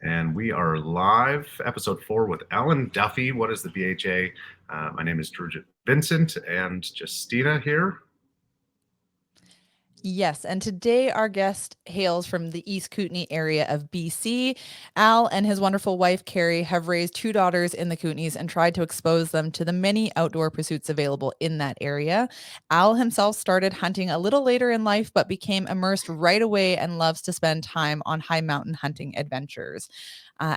And we are live, episode 4 with Alan Duffy. What is the BHA? My name is Drew Vincent and Justina here. Yes, and today our guest hails from the East Kootenay area of BC. Al and his wonderful wife, Carrie, have raised 2 daughters in the Kootenays and tried to expose them to the many outdoor pursuits available in that area. Al himself started hunting a little later in life, but became immersed right away and loves to spend time on high mountain hunting adventures.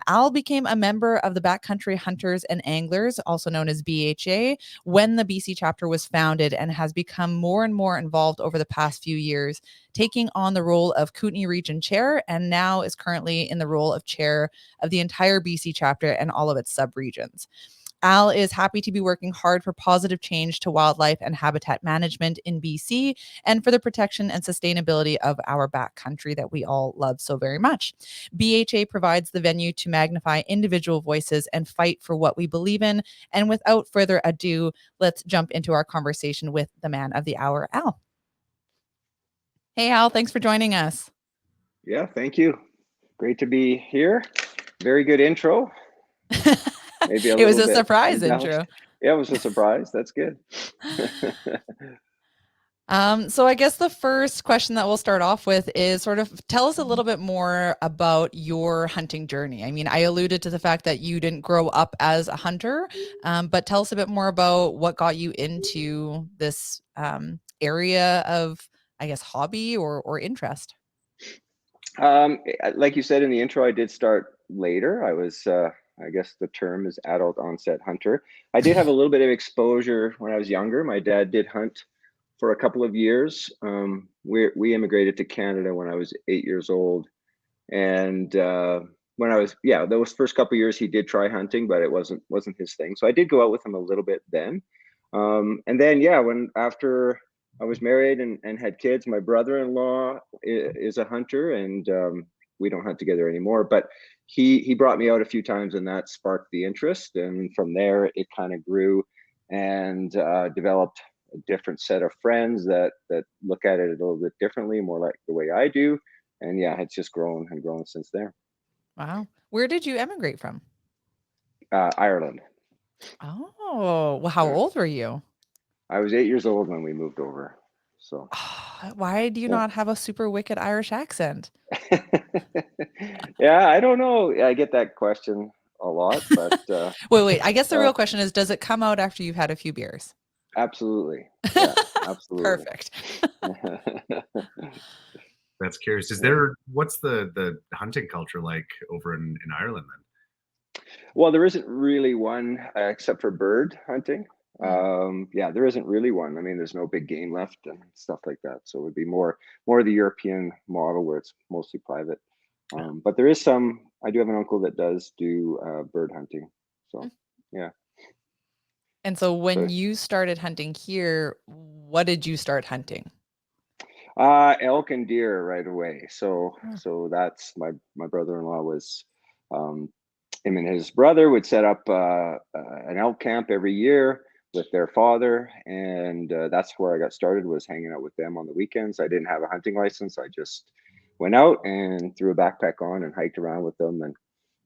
Al became a member of the Backcountry Hunters and Anglers, also known as BHA, when the BC chapter was founded and has become more and more involved over the past few years, taking on the role of Kootenay Region Chair and now is currently in the role of Chair of the entire BC chapter and all of its subregions. Al is happy to be working hard for positive change to wildlife and habitat management in BC and for the protection and sustainability of our backcountry that we all love so very much. BHA provides the venue to magnify individual voices and fight for what we believe in. And without further ado, let's jump into our conversation with the man of the hour, Al. Hey, Al, thanks for joining us. Yeah, thank you. Great to be here. Very good intro. Maybe it was a surprise intro. Yeah, it was a surprise. That's good. So I guess the first question that we'll start off with is sort of tell us a little bit more about your hunting journey. I mean, I alluded to the fact that you didn't grow up as a hunter, but tell us a bit more about what got you into this area of, I guess, hobby or interest. Like you said in the intro, I did start later. I was, I guess the term is adult onset hunter. I did have a little bit of exposure when I was younger. My dad did hunt for a couple of years. We immigrated to Canada when I was 8 years old. And when I was, those first couple of years he did try hunting, but it wasn't his thing. So I did go out with him a little bit then. And then, when after I was married and had kids, my brother-in-law is a hunter, and we don't hunt together anymore, but he brought me out a few times, and that sparked the interest. And from there, it kind of grew and developed a different set of friends that look at it a little bit differently, more like the way I do. And it's just grown and grown since there. Wow. Where did you emigrate from? Ireland. Oh, well, how old were you? I was 8 years old when we moved over. So why do you not have a super wicked Irish accent? Yeah, I don't know. I get that question a lot, but wait. I guess the real question is, does it come out after you've had a few beers? Absolutely. Yeah, absolutely. Perfect. That's curious. What's the hunting culture like over in Ireland then? Well, there isn't really one except for bird hunting. There isn't really one. I mean, there's no big game left and stuff like that. So it would be more the European model where it's mostly private. But there is some. I do have an uncle that does do bird hunting. So yeah. And so when you started hunting here, what did you start hunting? Elk and deer right away. So that's my brother-in-law was. Him and his brother would set up an elk camp every year with their father, and that's where I got started, was hanging out with them on the weekends. I didn't have a hunting license. I just went out and threw a backpack on and hiked around with them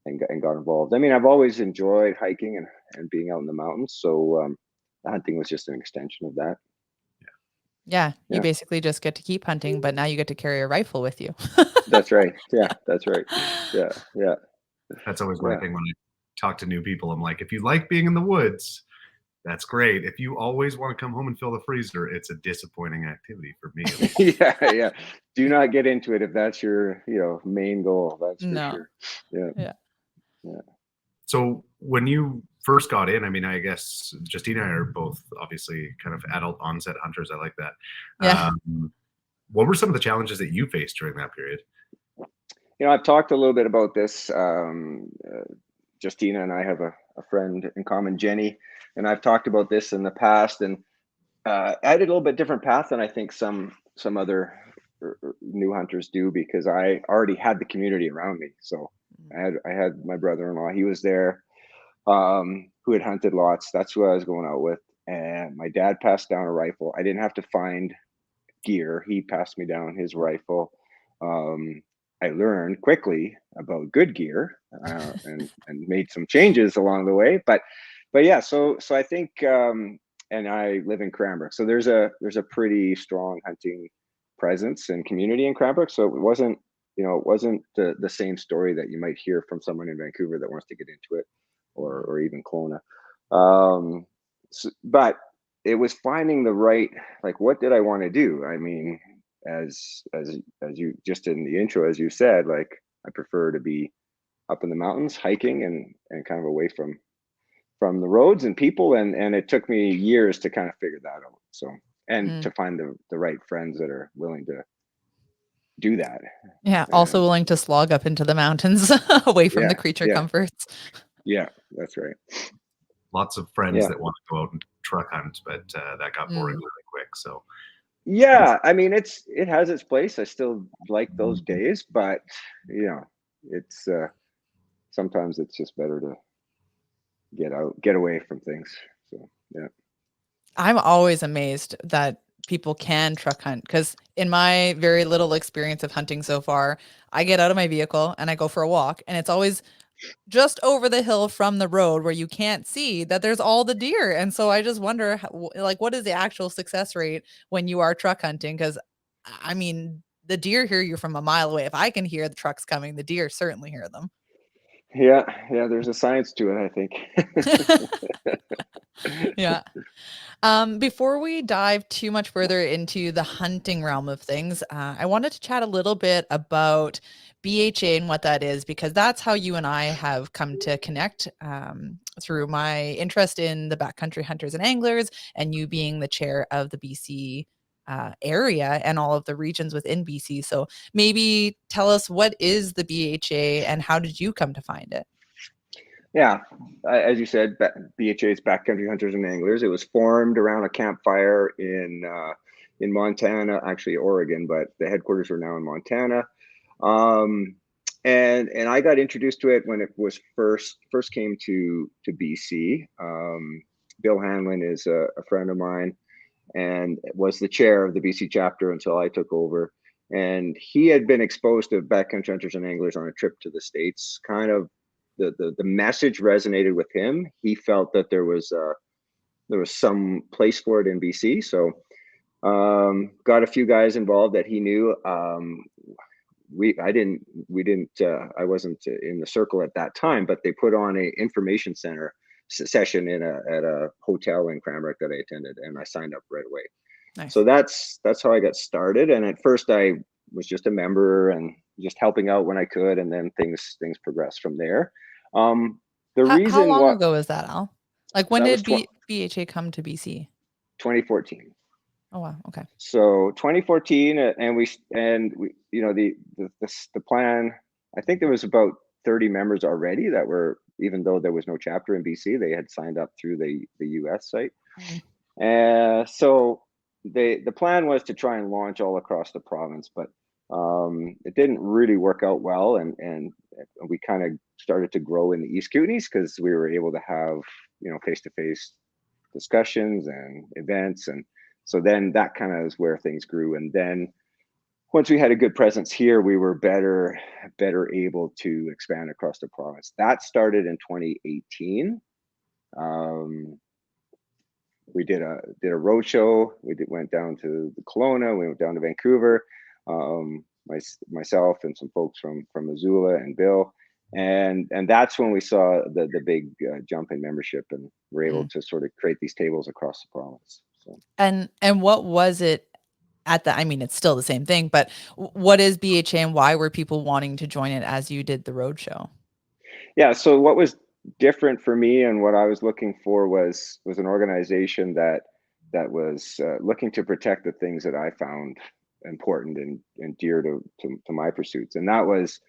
and got involved. I mean, I've always enjoyed hiking and being out in the mountains, so the hunting was just an extension of that. Yeah, you basically just get to keep hunting, but now you get to carry a rifle with you. That's right. Yeah, that's right. Yeah. That's always my thing when I talk to new people. I'm like, if you like being in the woods, that's great. If you always want to come home and fill the freezer, it's a disappointing activity for me. Yeah. Do not get into it if that's your, main goal. That's for sure. Yeah. So when you first got in, I mean, I guess Justina and I are both obviously kind of adult onset hunters. I like that. Yeah. What were some of the challenges that you faced during that period? I've talked a little bit about this. Justina and I have a friend in common, Jenny, and I've talked about this in the past. And I had a little bit different path than I think some other new hunters do, because I already had the community around me. So I had my brother-in-law. He was there, who had hunted lots. That's who I was going out with. And my dad passed down a rifle. I didn't have to find gear. He passed me down his rifle. I learned quickly about good gear, and made some changes along the way. But yeah, so I think, and I live in Cranbrook, so there's a pretty strong hunting presence and community in Cranbrook. So it wasn't, it wasn't the same story that you might hear from someone in Vancouver that wants to get into it, or even Kelowna. But it was finding the right, like, what did I want to do? I mean, as you just in the intro, as you said, like, I prefer to be up in the mountains hiking, and kind of away from the roads and people, and it took me years to kind of figure that out. So, and to find the right friends that are willing to do that. Yeah, also willing to slog up into the mountains away from the creature comforts. Yeah, that's right. Lots of friends that want to go out and truck hunt, but that got boring really quick. So yeah, I mean, it has its place. I still like those days, but it's sometimes it's just better to get away from things. So yeah. I'm always amazed that people can truck hunt, because in my very little experience of hunting so far, I get out of my vehicle and I go for a walk, and it's always just over the hill from the road where you can't see that there's all the deer. And so I just wonder, like, what is the actual success rate when you are truck hunting? Because I mean, the deer hear you from a mile away. If I can hear the trucks coming, the deer certainly hear them. Yeah, there's a science to it, I think. Yeah. Before we dive too much further into the hunting realm of things, I wanted to chat a little bit about BHA and what that is, because that's how you and I have come to connect, through my interest in the Backcountry Hunters and Anglers, and you being the chair of the BC area and all of the regions within BC. So maybe tell us, what is the BHA and how did you come to find it? Yeah, as you said, BHA is Backcountry Hunters and Anglers. It was formed around a campfire in Montana, actually Oregon, but the headquarters are now in Montana. And I got introduced to it when it was first came to BC. Bill Hanlon is a friend of mine, and was the chair of the BC chapter until I took over. And he had been exposed to Backcountry Hunters and Anglers on a trip to the States. Kind of the message resonated with him. He felt that there was some place for it in BC. So got a few guys involved that he knew. I wasn't in the circle at that time, but they put on a information center session at a hotel in Cranbrook that I attended, and I signed up right away. Nice. So that's how I got started. And at first I was just a member and just helping out when I could, and then things progressed from there. How long ago is that, Al? Like, when did BHA come to BC? 2014. Oh wow, okay. So 2014, and we the plan. I think there was about 30 members already that were, even though there was no chapter in BC, they had signed up through the US site. And so the plan was to try and launch all across the province, but it didn't really work out well, and we kind of started to grow in the East Kootenays because we were able to have face-to-face discussions and events, and so then that kind of is where things grew. And then once we had a good presence here, we were better able to expand across the province. That started in 2018. We did a road show. Went down to Kelowna. We went down to Vancouver. Myself and some folks from Missoula and Bill, and that's when we saw the big jump in membership, and we're able to sort of create these tables across the province. So. And what was it at the? I mean, it's still the same thing, but what is BHA and why were people wanting to join it as you did the road show? Yeah. So what was different for me and what I was looking for was an organization that was looking to protect the things that I found important and dear to my pursuits, and that was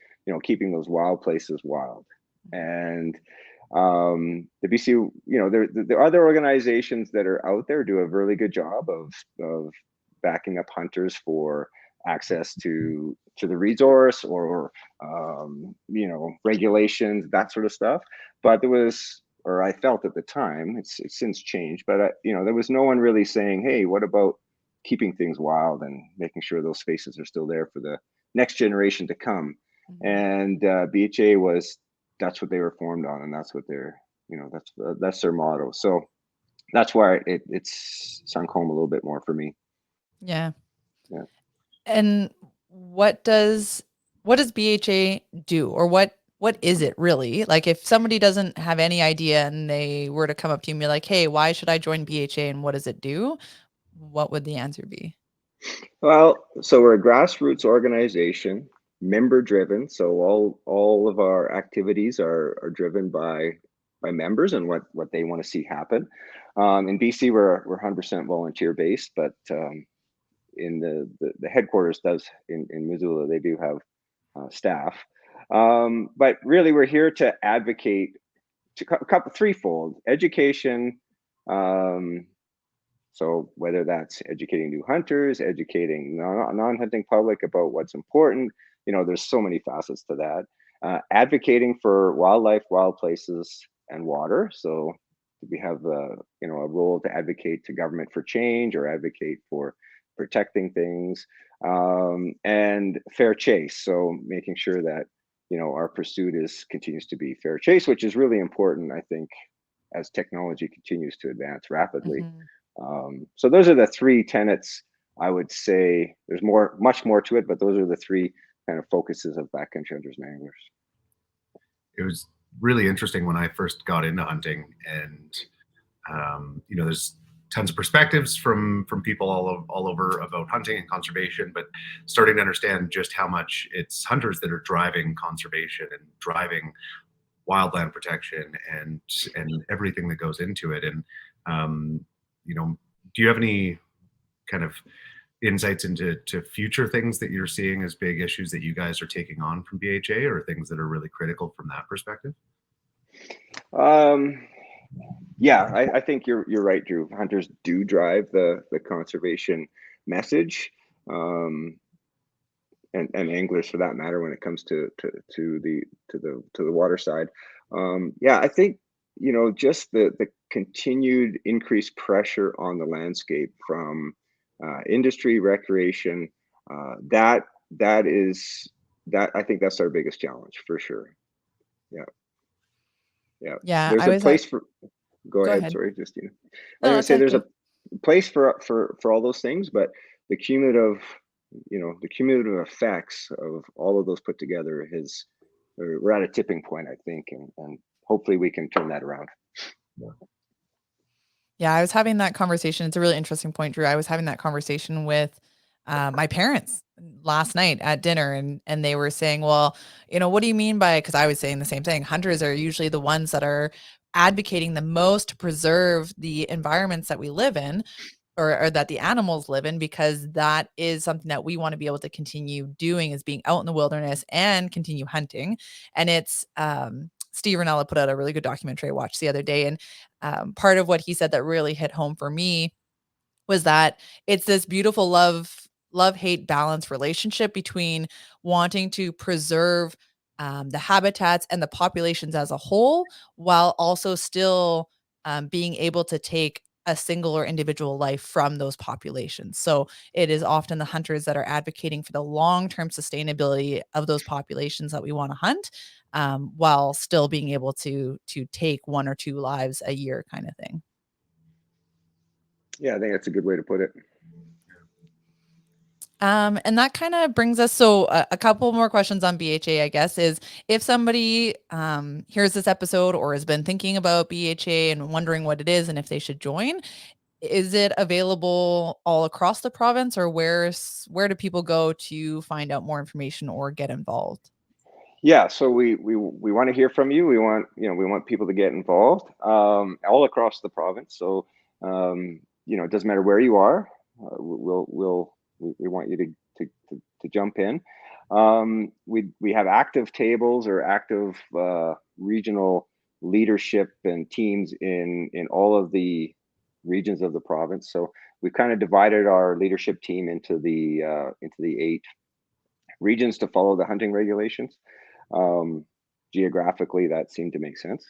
keeping those wild places wild. And the BC, there are other organizations that are out there do a really good job of backing up hunters for access to the resource, or regulations, that sort of stuff. But there was, or I felt at the time, it's since changed, but there was no one really saying, hey, what about keeping things wild and making sure those spaces are still there for the next generation to come? And BHA that's what they were formed on, and that's what they're, that's their motto. So that's why it's sunk home a little bit more for me. Yeah. Yeah. And what does BHA do, or what is it really? Like, if somebody doesn't have any idea and they were to come up to you and be like, "Hey, why should I join BHA and what does it do?" What would the answer be? Well, so we're a grassroots organization, member driven. So all of our activities are driven by members and what they want to see happen. In BC, we're 100% volunteer based, but in the headquarters in Missoula, they do have staff. But really, we're here to advocate to couple threefold: education. So whether that's educating new hunters, educating non-hunting public about what's important, there's so many facets to that. Advocating for wildlife, wild places, and water. So we have a role to advocate to government for change or advocate for protecting things, and fair chase. So making sure that our pursuit continues to be fair chase, which is really important, I think, as technology continues to advance rapidly. So those are the three tenets. I would say there's much more to it, but those are the three kind of focuses of Backcountry Hunters and Anglers. It was really interesting when I first got into hunting, and there's tons of perspectives from people all over about hunting and conservation, but starting to understand just how much it's hunters that are driving conservation and driving wildland protection and everything that goes into it. And do you have any kind of insights into future things that you're seeing as big issues that you guys are taking on from BHA, or things that are really critical from that perspective? Yeah, I think you're right, Drew. Hunters do drive the conservation message, and anglers for that matter when it comes to the water side. Yeah, I think just the continued increased pressure on the landscape from industry, recreation, that I think that's our biggest challenge for sure. Yeah. There's a place for. Go ahead. Sorry, Justina. I was gonna say there's a place for all those things, but the cumulative effects of all of those put together we're at a tipping point, I think, and hopefully we can turn that around. Yeah, I was having that conversation. It's a really interesting point, Drew. I was having that conversation with my parents last night at dinner, and they were saying, well, what do you mean by, because I was saying the same thing. Hunters are usually the ones that are advocating the most to preserve the environments that we live in, or that the animals live in, because that is something that we want to be able to continue doing, is being out in the wilderness and continue hunting. And it's Steve Ranella put out a really good documentary I watched the other day, and part of what he said that really hit home for me was that it's this beautiful love-hate balance relationship between wanting to preserve the habitats and the populations as a whole, while also still being able to take a single or individual life from those populations. So it is often the hunters that are advocating for the long-term sustainability of those populations that we want to hunt, while still being able to take one or two lives a year, kind of thing. Yeah, I think that's a good way to put it. And that kind of brings us, so a couple more questions on BHA, I guess, is if somebody hears this episode or has been thinking about BHA and wondering what it is and if they should join, is it available all across the province, or where do people go to find out more information or get involved? Yeah, so we want to hear from you. We want people to get involved all across the province. So it doesn't matter where you are. We want you to jump in. We have active tables or active regional leadership and teams in all of the regions of the province. So we've kind of divided our leadership team into the 8 regions to follow the hunting regulations. Geographically, that seemed to make sense.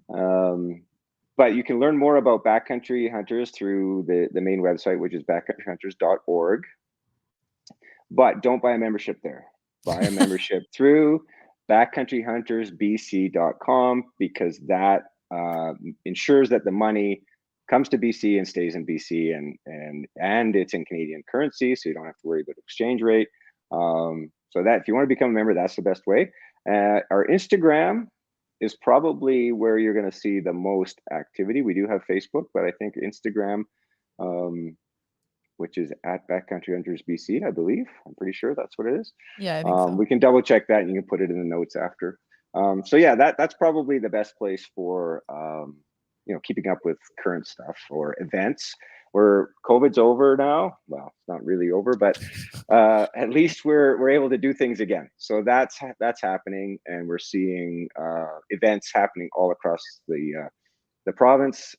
But you can learn more about Backcountry Hunters through the main website, which is backcountryhunters.org. But don't buy a membership there. buy a membership through backcountryhuntersbc.com, because that ensures that the money comes to BC and stays in BC, and it's in Canadian currency, so you don't have to worry about exchange rate. So that if you want to become a member, that's the best way. Our Instagram is probably where you're going to see the most activity. We do have Facebook, but I think Instagram, which is at Backcountry Hunters BC, I believe. I'm pretty sure that's what it is. Yeah, I think so. We can double check that, and you can put it in the notes after. So yeah, that's probably the best place for keeping up with current stuff or events. Where COVID's over now. Well, it's not really over, but at least we're able to do things again. So that's happening, and we're seeing events happening all across the province.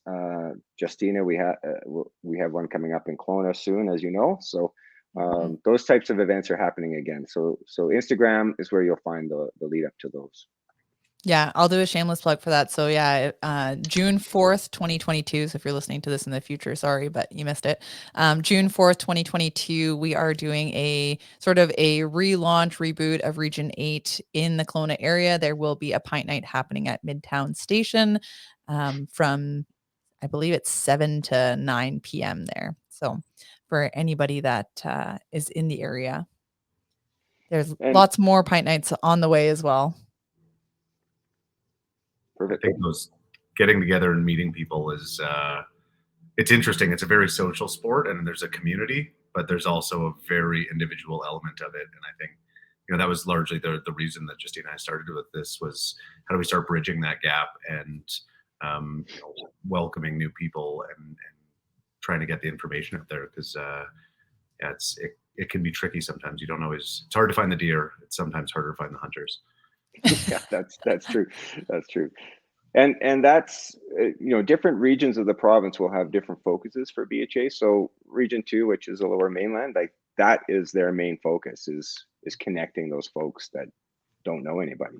Justina, we have one coming up in Kelowna soon, as you know. So those types of events are happening again. So Instagram is where you'll find the lead up to those. Yeah, I'll do a shameless plug for that. So yeah, June 4th, 2022. So if you're listening to this in the future, sorry, but you missed it. June 4th, 2022, we are doing a sort of a relaunch, reboot of Region 8 in the Kelowna area. There will be a pint night happening at Midtown Station from, I believe it's 7 to 9 p.m. there. So for anybody that is in the area, there's lots more pint nights on the way as well. Perfect. I think those getting together and meeting people is it's interesting. It's a very social sport, and there's a community, but there's also a very individual element of it. And I think that was largely the reason that Justine and I started with this, was how do we start bridging that gap and welcoming new people and trying to get the information out there, because it can be tricky sometimes. You don't always. It's hard to find the deer. It's sometimes harder to find the hunters. Yeah, that's true. That's true. And that's different regions of the province will have different focuses for BHA. So Region 2, which is the Lower Mainland, like that is their main focus, is connecting those folks that don't know anybody,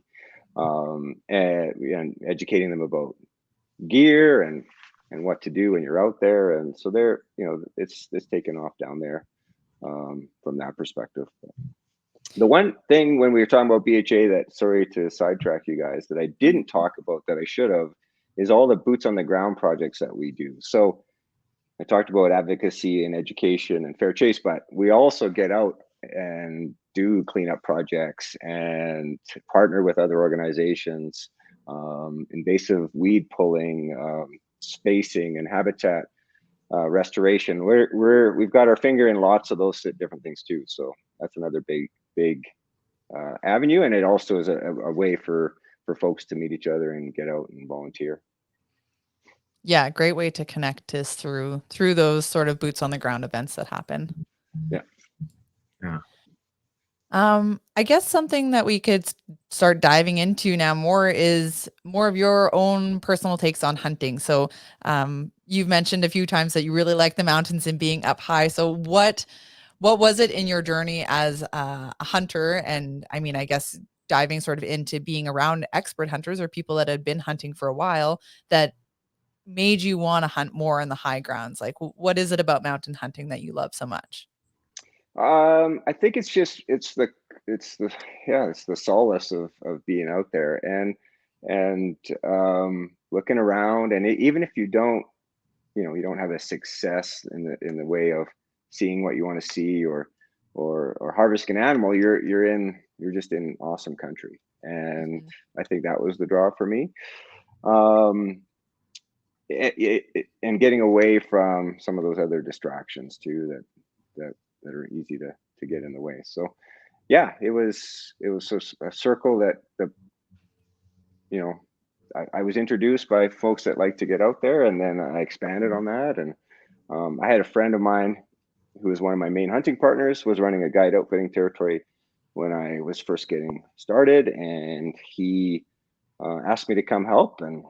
and educating them about gear and what to do when you're out there. And so they're it's taken off down there from that perspective. The one thing when we were talking about BHA that, sorry to sidetrack you guys, that I didn't talk about that I should have, is all the boots on the ground projects that we do. So I talked about advocacy and education and fair chase, but we also get out and do cleanup projects and partner with other organizations, invasive weed pulling, spacing and habitat restoration. We've got our finger in lots of those different things too. So that's another big avenue, and it also is a way for folks to meet each other and get out and volunteer. Yeah, great way to connect is through those sort of boots on the ground events that happen. Yeah. I guess something that we could start diving into now more is more of your own personal takes on hunting. So you've mentioned a few times that you really like the mountains and being up high. So what was it in your journey as a hunter? And I mean, I guess diving sort of into being around expert hunters or people that had been hunting for a while that made you want to hunt more on the high grounds? Like, what is it about mountain hunting that you love so much? I think it's the solace of being out there and looking around, and even if you don't have a success in the way of seeing what you want to see or harvesting an animal, you're just in awesome country. And I think that was the draw for me. And getting away from some of those other distractions too that are easy to get in the way. So yeah, it was a circle that I was introduced by folks that like to get out there, and then I expanded on that. And I had a friend of mine who was one of my main hunting partners, was running a guide outfitting territory when I was first getting started, and he asked me to come help. And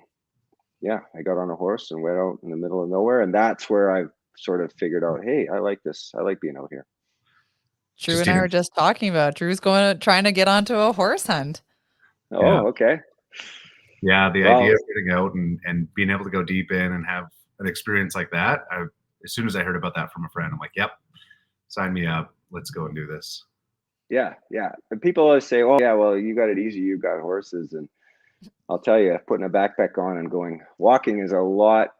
yeah, I got on a horse and went out in the middle of nowhere, and that's where I sort of figured out, hey, I like this. I like being out here. Drew and I were just talking about Drew's trying to get onto a horse hunt. Oh, yeah. Okay. Yeah, the idea of getting out and being able to go deep in and have an experience like that, as soon as I heard about that from a friend, I'm like, yep, sign me up. Let's go and do this. Yeah, yeah. And people always say, "Oh, yeah, well, you got it easy. You got horses." And I'll tell you, putting a backpack on and going walking is a lot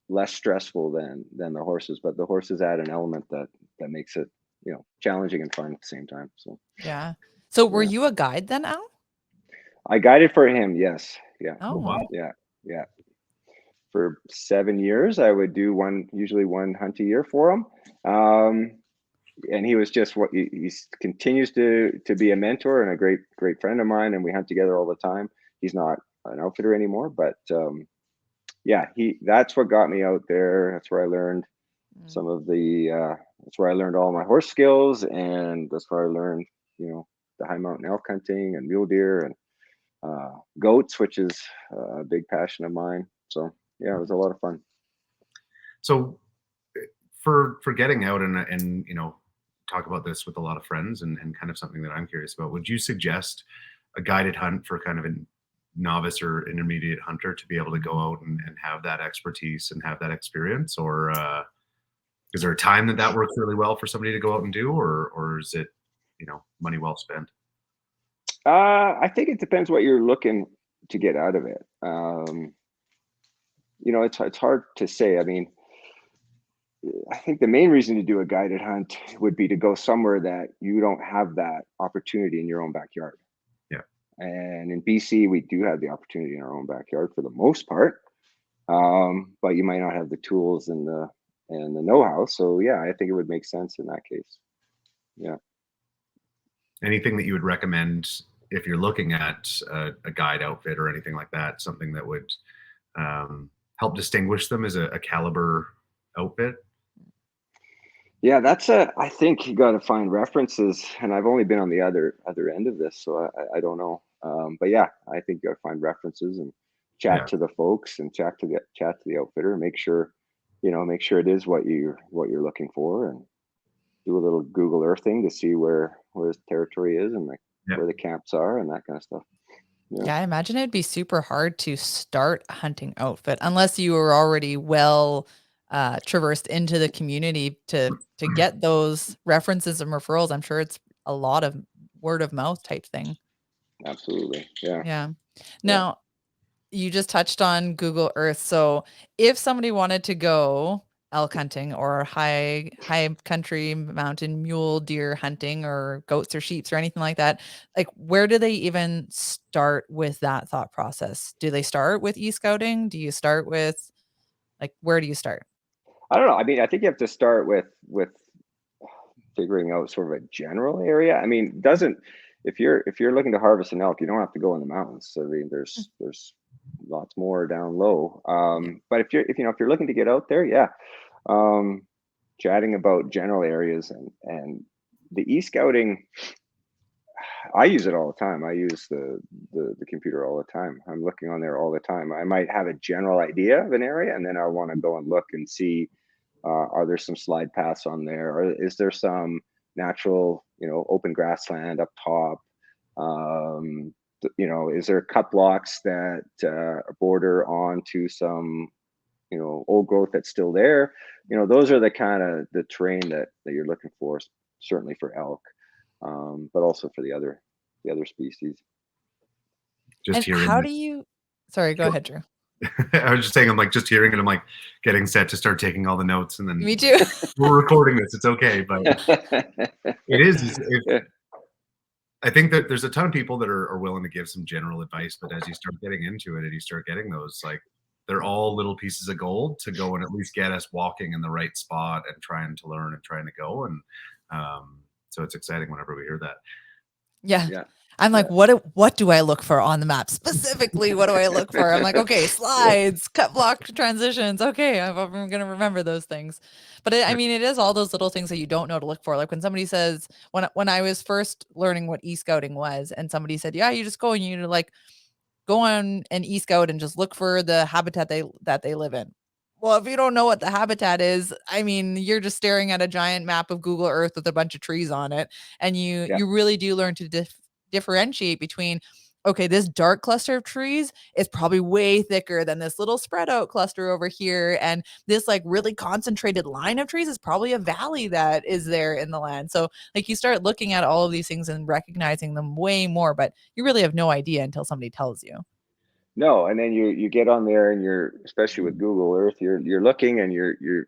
less stressful than the horses. But the horses add an element that makes it, challenging and fun at the same time. So Yeah. So were yeah, you a guide then, Al? I guided for him. Yes, yeah, Oh Oh, wow. yeah, yeah. For 7 years, I would do usually one hunt a year for him. And he was just what he continues to be a mentor and a great friend of mine, and we hunt together all the time. He's not an outfitter anymore, but yeah, that's what got me out there. That's where I learned mm, some of the that's where I learned all my horse skills, and that's where I learned, the high mountain elk hunting and mule deer and goats, which is a big passion of mine. So yeah, it was a lot of fun. So for getting out and talk about this with a lot of friends and kind of something that I'm curious about, would you suggest a guided hunt for kind of a novice or intermediate hunter to be able to go out and have that expertise and have that experience, or is there a time that works really well for somebody to go out and do, or is it money well spent? I think it depends what you're looking to get out of it. It's hard to say. I mean, I think the main reason to do a guided hunt would be to go somewhere that you don't have that opportunity in your own backyard. Yeah. And in BC, we do have the opportunity in our own backyard for the most part, but you might not have the tools and the know-how. So yeah, I think it would make sense in that case. Yeah. Anything that you would recommend if you're looking at a guide outfit or anything like that, something that would help distinguish them as a caliber outfit? Yeah, I think you got to find references, and I've only been on the other end of this, so I don't know. But yeah, I think you got to find references and Yeah. chat to the folks and chat to the outfitter, and make sure it is what you're looking for, and do a little Google Earthing to see where his territory is and Yeah. where the camps are and that kind of stuff. Yeah, yeah, I imagine it'd be super hard to start a hunting outfit unless you were already well traversed into the community to get those references and referrals. I'm sure it's a lot of word of mouth type thing. absolutely. Yeah, Yeah. yeah. Now, you just touched on Google Earth. So if somebody wanted to go elk hunting or high country mountain mule deer hunting or goats or sheeps or anything like that, like where do they even start with that thought process? Do they start with e-scouting? Do you start with like where do you start? I don't know. I mean, I think you have to start with figuring out sort of a general area. I mean, doesn't if you're looking to harvest an elk, you don't have to go in the mountains. I mean, Mm, there's lots more down low. yeah. But if you're looking to get out there, yeah, um, chatting about general areas and the e-scouting, I use it all the time. I use the computer all the time. I'm looking on there all the time. I might have a general idea of an area, and then I want to go and look and see, are there some slide paths on there, or is there some natural, open grassland up top? Is there cut blocks that border onto some, old growth that's still there? Those are the kind of the terrain that you're looking for, certainly for elk, but also for the other species. Just And hearing how it. do you Sorry, go ahead, Drew. I was just saying, I'm like just hearing it. I'm like getting set to start taking all the notes, and then Me too. we're recording this. It's okay, but it is. Yeah, I think that there's a ton of people that are willing to give some general advice, but as you start getting into it and you start getting those, like they're all little pieces of gold to go and at least get us walking in the right spot and trying to learn and trying to go. And so it's exciting whenever we hear that. Yeah. yeah, I'm like, yeah, what do I look for on the map? Specifically, what do I look for? I'm like, okay, yeah, slides, cut block transitions. Okay, I'm going to remember those things. But I Yeah. mean, it is all those little things that you don't know to look for. Like when somebody says, when I was first learning what e-scouting was, and somebody said, yeah, you just go and you like go on an e-scout and just look for the habitat that they live in. Well, if you don't know what the habitat is, I mean, you're just staring at a giant map of Google Earth with a bunch of trees on it, and you yeah, you really do learn to differentiate between okay, this dark cluster of trees is probably way thicker than this little spread out cluster over here. And this like really concentrated line of trees is probably a valley that is there in the land. So like you start looking at all of these things and recognizing them way more, but you really have no idea until somebody tells you. No, and then you get on there and you're, especially with Google Earth, you're looking and you're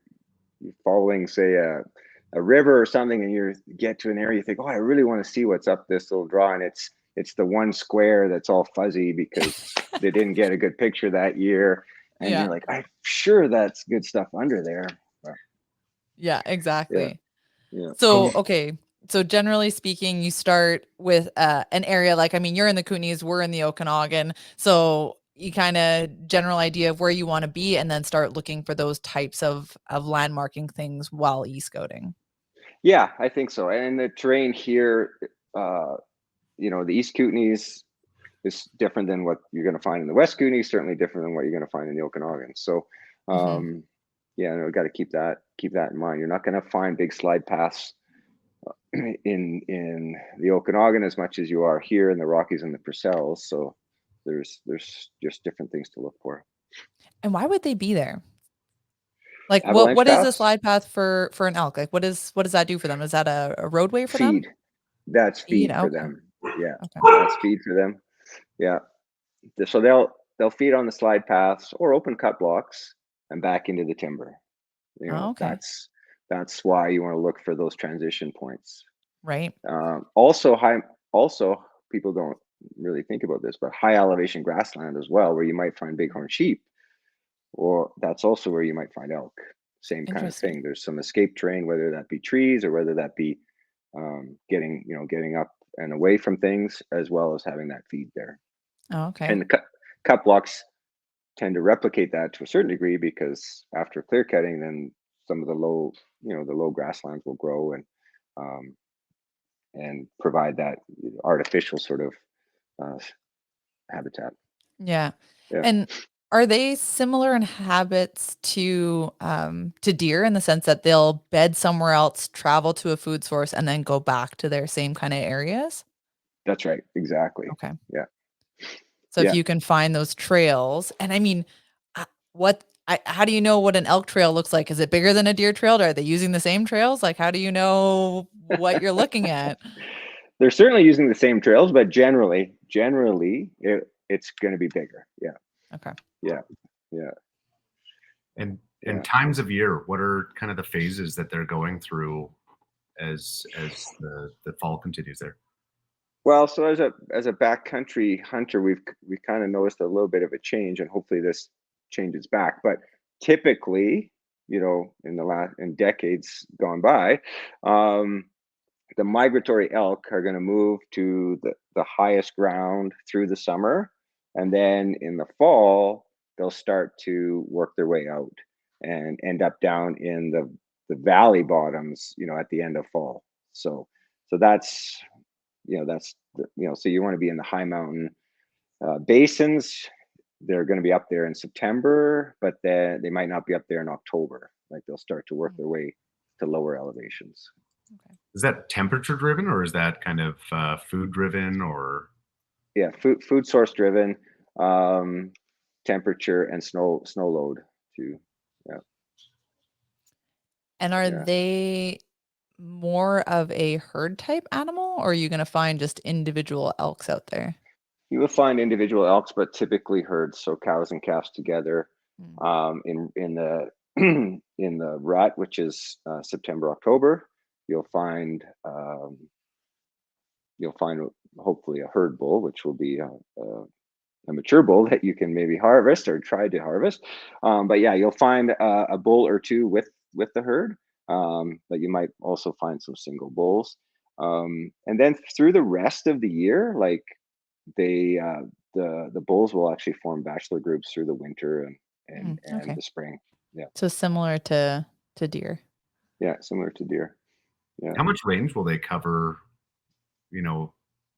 following, say, a river or something, and you get to an area, you think, oh, I really want to see what's up this little draw, and it's the one square that's all fuzzy because they didn't get a good picture that year, and Yeah. you're like, I'm sure that's good stuff under there. But Yeah, yeah, exactly. yeah, So, okay. So generally speaking, you start with an area like, I mean, you're in the Kootenays, we're in the Okanagan. So you kind of general idea of where you want to be and then start looking for those types of landmarking things while e-scouting. yeah, I think so. And the terrain here, uh, the East Kootenays is different than what you're going to find in the West Kootenays, certainly different than what you're going to find in the Okanagan. So, Hmm. yeah, no, got to keep that in mind. You're not going to find big slide paths in the Okanagan as much as you are here in the Rockies and the Purcells. So there's just different things to look for. And why would they be there? Like Avalanche what is a paths, slide path for an elk? Like what does that do for them? Is that a roadway for them? feed. That's Feed. feed for Okay. them. Yeah, Okay. that's feed for them. Yeah. So they'll feed on the slide paths or open cut blocks and back into the timber. Oh, okay. That's why you want to look for those transition points. Right. Also people don't really think about this, but high elevation grassland as well, where you might find bighorn sheep, or that's also where you might find elk. Same kind of Interesting. thing. There's some escape terrain, whether that be trees or whether that be getting up and away from things, as well as having that feed there. Oh, okay. And the cut blocks tend to replicate that to a certain degree, because after clear cutting, then some of the low grasslands will grow um, and provide that artificial sort of uh, habitat. Yeah. Yeah, And are they similar in habits to deer in the sense that they'll bed somewhere else, travel to a food source, and then go back to their same kind of areas? that's right. Exactly. Okay. Yeah, So if yeah. you can find those trails, and I mean, what how do you know what an elk trail looks like? Is it bigger than a deer trail? Are they using the same trails? Like, how do you know what you're looking at? They're certainly using the same trails, but generally, it's going to be bigger. Yeah, Okay. yeah, yeah, And in yeah. times of year, what are kind of the phases that they're going through as the fall continues there? Well, so as a backcountry hunter, we kind of noticed a little bit of a change, and hopefully this changes back. But typically, in decades gone by, um, the migratory elk are going to move to the highest ground through the summer, and then in the fall they'll start to work their way out and end up down in the valley bottoms, at the end of fall. So so you want to be in the high mountain basins. They're going to be up there in September, but then they might not be up there in October. Like, they'll start to work Mm, their way to lower elevations. okay. Is that temperature driven or is that kind of food driven or? Yeah, food source driven, um, temperature and snow load too. Yeah, And are yeah. they more of a herd type animal, or are you going to find just individual elks out there? You will find individual elks, but typically herds, so cows and calves together. Mm, In the in the rut, which is September, October, you'll find um, you'll find hopefully a herd bull, which will be a mature bull that you can maybe harvest or try to harvest. But yeah, you'll find a bull or two with the herd, but you might also find some single bulls. And then through the rest of the year, like, they the bulls will actually form bachelor groups through the winter and okay. the spring. Yeah, So similar to deer. yeah, similar to deer. Yeah. How much range will they cover, you know,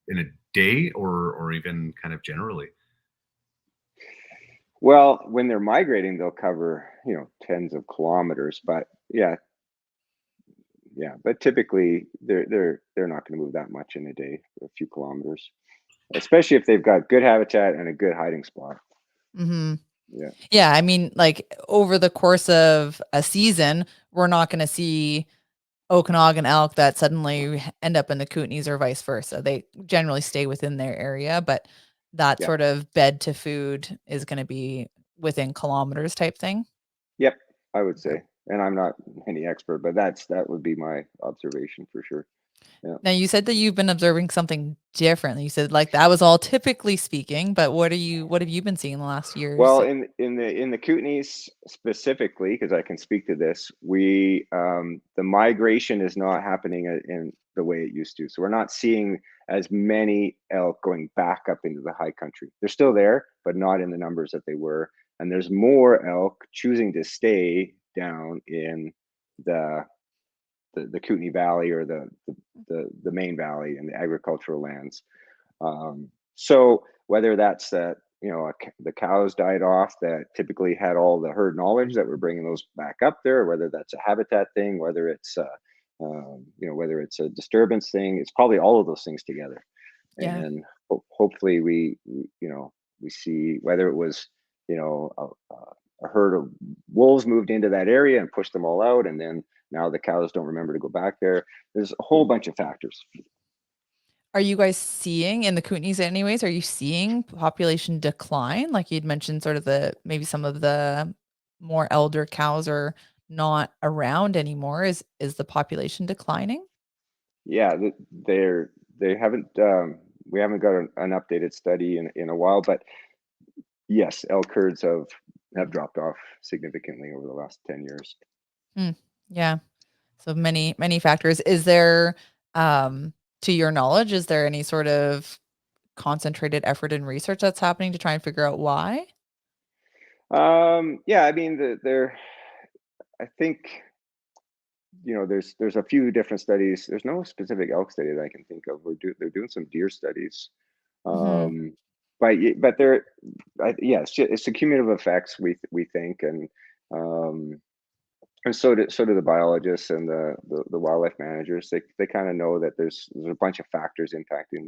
in a day or even kind of generally? Well, when they're migrating, they'll cover, tens of kilometers, but yeah, yeah, but typically they're not going to move that much in a day, a few kilometers. especially if they've got good habitat and a good hiding spot. Mm-hmm. Yeah. Yeah, I mean, like over the course of a season, we're not going to see Okanagan elk that suddenly end up in the Kootenays or vice versa. They generally stay within their area, but that Yeah. sort of bed to food is going to be within kilometers type thing. Yep, I would Okay. say. And I'm not any expert, but that would be my observation for sure. Yeah. Now you said that you've been observing something different. You said like that was all typically speaking, but what have you been seeing in the last years? Well, in the Kootenays specifically, because I can speak to this, we the migration is not happening in the way it used to. So we're not seeing as many elk going back up into the high country. They're still there, but not in the numbers that they were. And there's more elk choosing to stay down in the Kootenay Valley or the main valley and the agricultural lands. So whether that's that, the cows died off that typically had all the herd knowledge that we're bringing those back up there, whether that's a habitat thing, whether it's whether it's a disturbance thing, it's probably all of those things together. Yeah. And hopefully we see whether it was a herd of wolves moved into that area and pushed them all out, and then now the cows don't remember to go back there. There's a whole bunch of factors. Are you guys seeing in the Kootenays anyways, are you seeing population decline? Like you'd mentioned sort of maybe some of the more elder cows are not around anymore. Is the population declining? Yeah, they haven't we haven't got an updated study in a while, but yes, elk herds have dropped off significantly over the last 10 years. Hmm. Yeah. So many factors. Is there, to your knowledge, is there any sort of concentrated effort and research that's happening to try and figure out why? Yeah, I mean I think there's a few different studies. There's no specific elk study that I can think of. They're doing some deer studies. Mhm. Um, but they're yeah, it's the cumulative effects we think, um, and so do the biologists and the wildlife managers. They kind of know that there's a bunch of factors impacting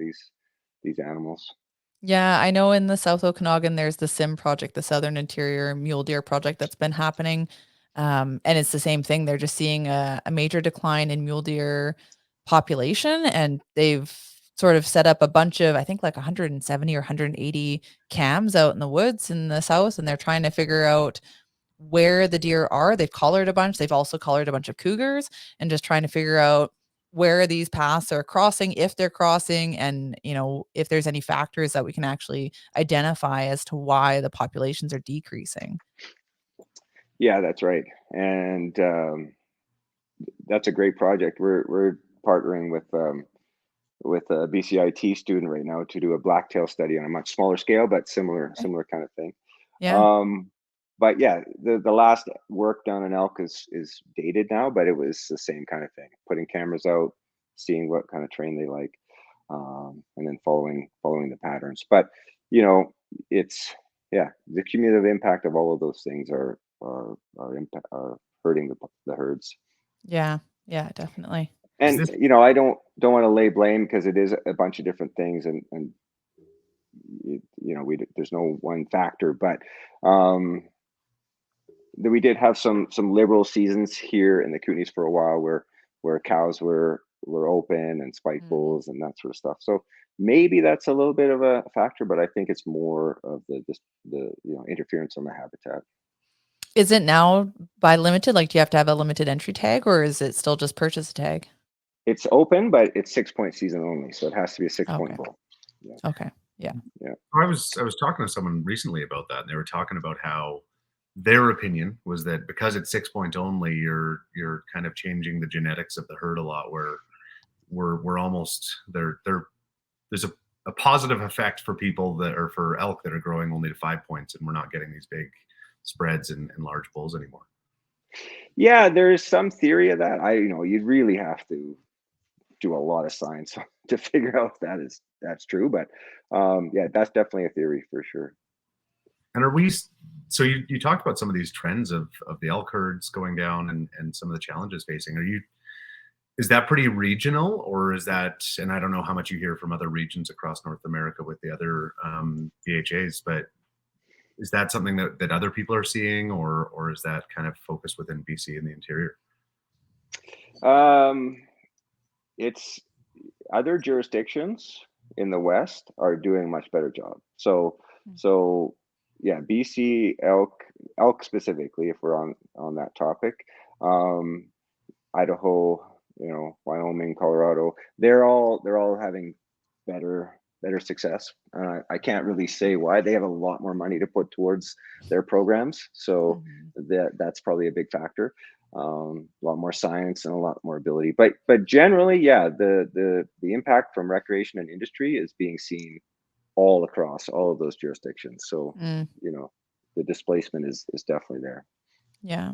these animals. Yeah, I know in the South Okanagan, there's the SIM project, the Southern Interior Mule Deer project that's been happening. And it's the same thing. They're just seeing a major decline in mule deer population, and they've sort of set up a bunch of, I think, like 170 or 180 cams out in the woods in the south, and they're trying to figure out where the deer are. They've collared a bunch. They've also collared a bunch of cougars, and just trying to figure out where these paths are crossing, if they're crossing, and if there's any factors that we can actually identify as to why the populations are decreasing. Yeah, that's right, and that's a great project. We're partnering with a BCIT student right now to do a blacktail study on a much smaller scale, but Okay. similar kind of thing. Yeah. Um, but yeah, the last work done on elk is dated now, but it was the same kind of thing. Putting cameras out, seeing what kind of terrain they like, and then following the patterns. But you know, it's yeah, the cumulative impact of all of those things are hurting the herds. Yeah. Yeah, definitely. Is And this I don't want to lay blame because it is a bunch of different things, and there's no one factor, but um, we did have some liberal seasons here in the Kootenays for a while where cows were open and spike Mm. bulls and that sort of stuff. So maybe that's a little bit of a factor, but I think it's more of the interference on the habitat. Is it now by limited? Like, do you have to have a limited entry tag, or is it still just purchase tag? It's open, but it's 6 point season only, so it has to be a 6 point Okay. bull. Yeah, Okay. Yeah. yeah. I was talking to someone recently about that, and they were talking about how their opinion was that because it's 6 point only, you're kind of changing the genetics of the herd a lot. Where we're almost there's a positive effect for people that are for elk that are growing only to 5 points, and we're not getting these big spreads and large bulls anymore. Yeah, there's some theory of that. You'd really have to do a lot of science to figure out if that's true. But yeah, that's definitely a theory for sure. And so you talked about some of these trends of the elk herds going down and some of the challenges facing. Is that pretty regional, or is that, and I don't know how much you hear from other regions across North America with the other BHAs, but is that something that other people are seeing, or is that kind of focused within BC in the interior? It's other jurisdictions in the West are doing a much better job. So yeah, BC elk specifically, if we're on that topic, um, Idaho, Wyoming, Colorado, they're all having better success. I can't really say why. They have a lot more money to put towards their programs, so that's probably a big factor. A lot more science and a lot more ability, but generally, yeah, the impact from recreation and industry is being seen all across all of those jurisdictions. So the displacement is definitely there. Yeah.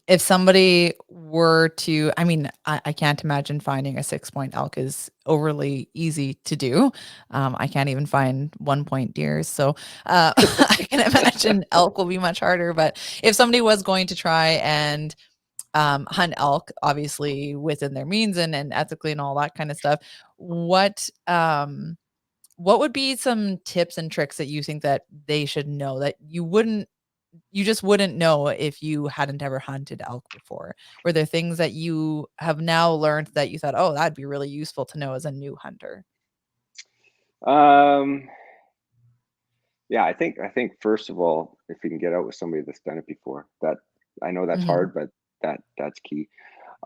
If somebody were to, I mean, I can't imagine finding a 6-point elk is overly easy to do. I can't even find 1-point deers. So I can imagine elk will be much harder. But if somebody was going to try and hunt elk, obviously within their means and ethically and all that kind of stuff, what would be some tips and tricks that you think that they should know that you just wouldn't know if you hadn't ever hunted elk before? Were there things that you have now learned that you thought, oh, that'd be really useful to know as a new hunter? Um, yeah, I think first of all, if you can get out with somebody that's done it before, that I know that's Mhm. hard, but that's key.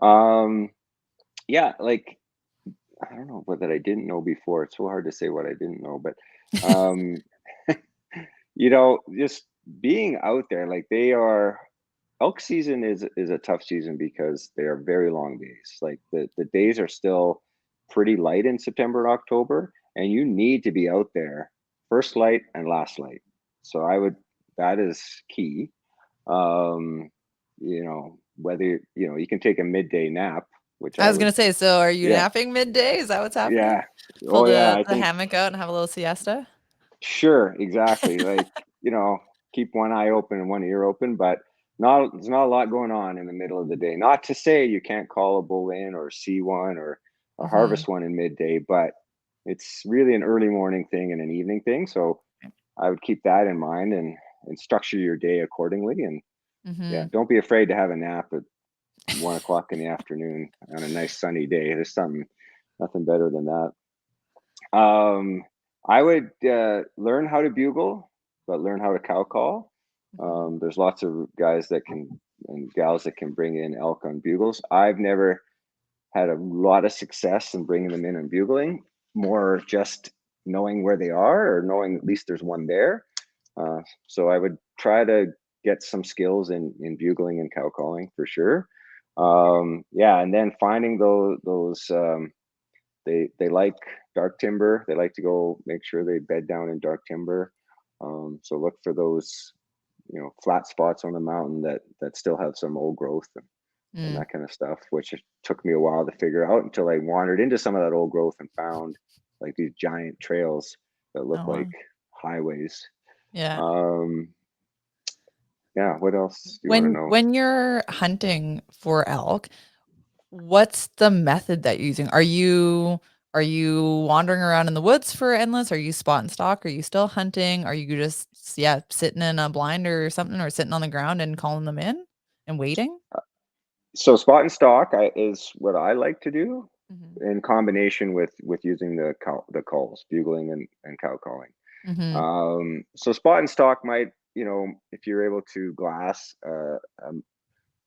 Um, yeah, like I don't know what that I didn't know before. It's so hard to say what I didn't know, but um, just being out there, like they are. Elk season is a tough season because they are very long days. Like the days are still pretty light in September and October, and you need to be out there first light and last light. So that is key. Um, whether you can take a midday nap, which I I was would, gonna say, so are you yeah, napping midday? Is that what's happening? yeah, Pull oh yeah, the I think hammock out and have a little siesta? sure, exactly. Like, keep one eye open and one ear open, but there's not a lot going on in the middle of the day. Not to say you can't call a bull in or see one or Mhm. harvest one in midday, but it's really an early morning thing and an evening thing. So I would keep that in mind and structure your day accordingly. And yeah, Mhm. don't be afraid to have a nap at 1 o'clock in the afternoon on a nice sunny day. There's nothing better than that. I would learn how to bugle, but learn how to cow call. Mhm. There's lots of guys that can and gals that can bring in elk on bugles. I've never had a lot of success in bringing them in and bugling. More just knowing where they are or knowing at least there's one there. So I would try to get some skills in bugling and cow calling for sure. Yeah, and then finding those they like dark timber. They like to go make sure they bed down in dark timber. So look for those, flat spots on the mountain that still have some old growth and Mm. that kind of stuff, which it took me a while to figure out until I wandered into some of that old growth and found like these giant trails that look Oh, like wow. highways. Yeah. Um, yeah, what else do you want to When know? when you're hunting for elk, what's the method that you're using? Are you wandering around in the woods for endless? Are you spot and stalk? Are you still hunting? Are you just, yeah, sitting in a blind or something, or sitting on the ground and calling them in and waiting? So spot and stock is what I like to do Mhm. in combination with using the calls, bugling and cow calling. Mhm. So spot and stock might, if you're able to glass a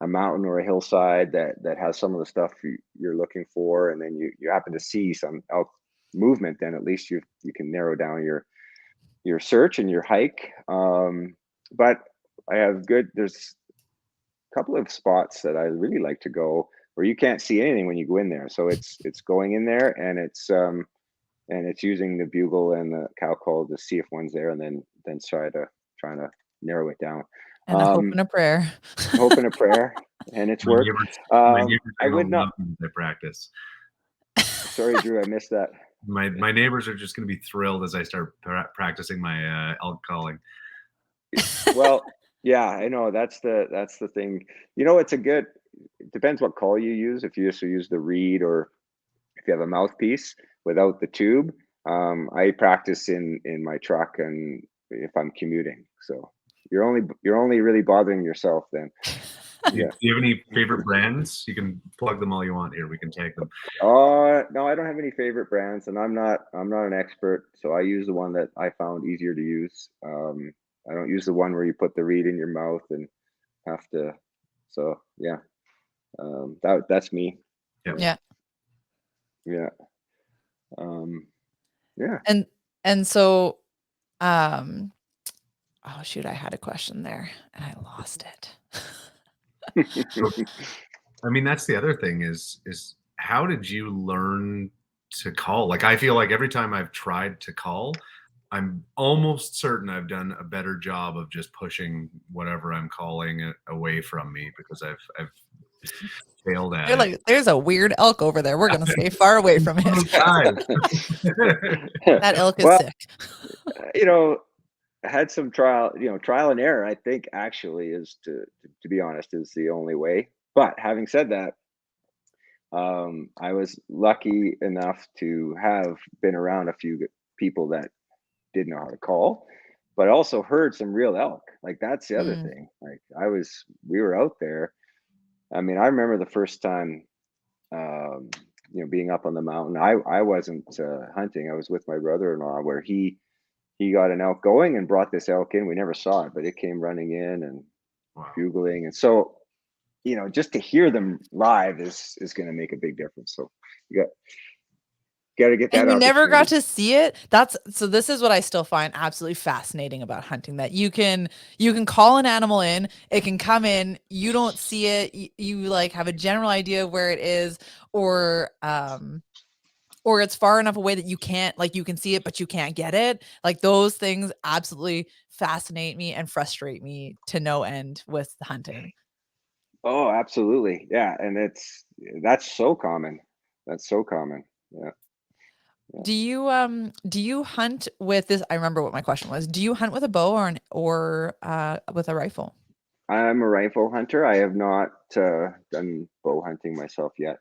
mountain or a hillside that has some of the stuff you're looking for, and then you happen to see some elk movement, then at least you can narrow down your search and your hike. But there's a couple of spots that I really like to go where you can't see anything when you go in there. So it's going in there and it's using the bugle and the cow call to see if one's there, and then trying to narrow it down. And a hope Um, and a prayer. Hope and a prayer, and it's worked. My neighbors I are would gonna not. love me as I practice. Sorry, Drew, I missed that. My neighbors are just gonna be thrilled as I start practicing my elk calling. Well, yeah, I know that's the thing. It's a good. it depends what call you use. If you just use the reed, or if you have a mouthpiece without the tube. I practice in my truck, and if I'm commuting. So you're only really bothering yourself then. Do you have any favorite brands? You can plug them all you want here. We can tag them. No, I don't have any favorite brands, and I'm not an expert, so I use the one that I found easier to use. I don't use the one where you put the reed in your mouth and have to. So yeah, that's me. Yeah. Yeah. Yeah. And so, oh shoot, I had a question there and I lost it. So, I mean, that's the other thing is how did you learn to call? Like, I feel like every time I've tried to call, I'm almost certain I've done a better job of just pushing whatever I'm calling away from me, because I've failed at You're it. like, there's a weird elk over there. We're gonna stay far away from it. That elk is sick. I had some trial and error. I think actually is to be honest, is the only way. But having said that, I was lucky enough to have been around a few people that didn't know how to call, but also heard some real elk. Like, that's the other thing. Like, we were out there. I mean, I remember the first time, being up on the mountain. I wasn't hunting. I was with my brother-in-law, where he got an elk going and brought this elk in. We never saw it, but it came running in and bugling. And so, just to hear them live is going to make a big difference. So you got to get that. And you never got to see it. So this is what I still find absolutely fascinating about hunting, that you can call an animal in, it can come in, you don't see it, you like have a general idea of where it is, or it's far enough away that you can't, like, you can see it but you can't get it. Like, those things absolutely fascinate me and frustrate me to no end with hunting. Oh, absolutely. Yeah, and that's so common. That's so common. Yeah. Do you hunt with this? I remember what my question was. Do you hunt with a bow or with a rifle? I'm a rifle hunter. I have not done bow hunting myself yet.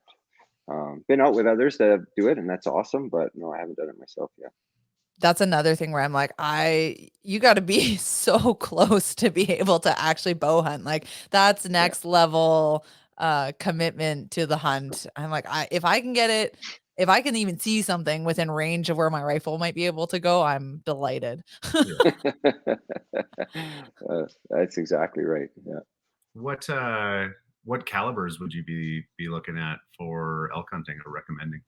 Been out with others that do it, and that's awesome. But no, I haven't done it myself yet. That's another thing where I'm like, you got to be so close to be able to actually bow hunt. Like, that's next level commitment to the hunt. I'm like, if I can get it, if I can even see something within range of where my rifle might be able to go, I'm delighted. That's exactly right. Yeah. What calibers would you be looking at for elk hunting or recommending?